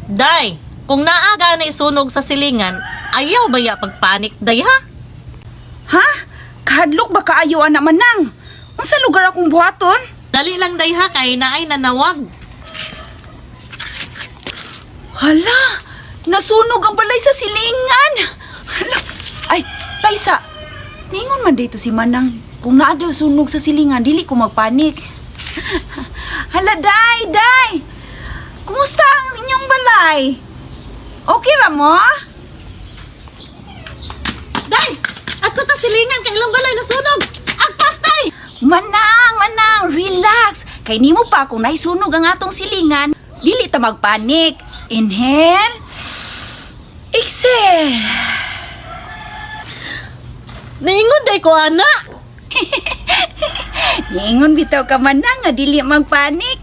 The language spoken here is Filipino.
Day, kung naaga na isunog sa silingan, ayaw ba ya pagpanik, day ha? Ha? Kahadlok ba kaayo anak manang? Unsa lugar akong buhaton? Dali lang day ha, kay naay nanawag. Hala, nasunog ang balay sa silingan. Hala, ay, Taysa, ningon man dito si Manang. Kung naa daw sunog sa silingan, dili ko magpanik. Hala, Day! Kumusta ang inyong balay? Okay ra mo? Day, ato ta silingan kay ilang balay nasunog. Agpas, day! Manang, relax. Kay nimo pa kung naisunog ang atong silingan, dili ta magpanik. Inhale. Exhale. Naingon day ko, ana. Ningon bitaw ka manang nga dili magpanik.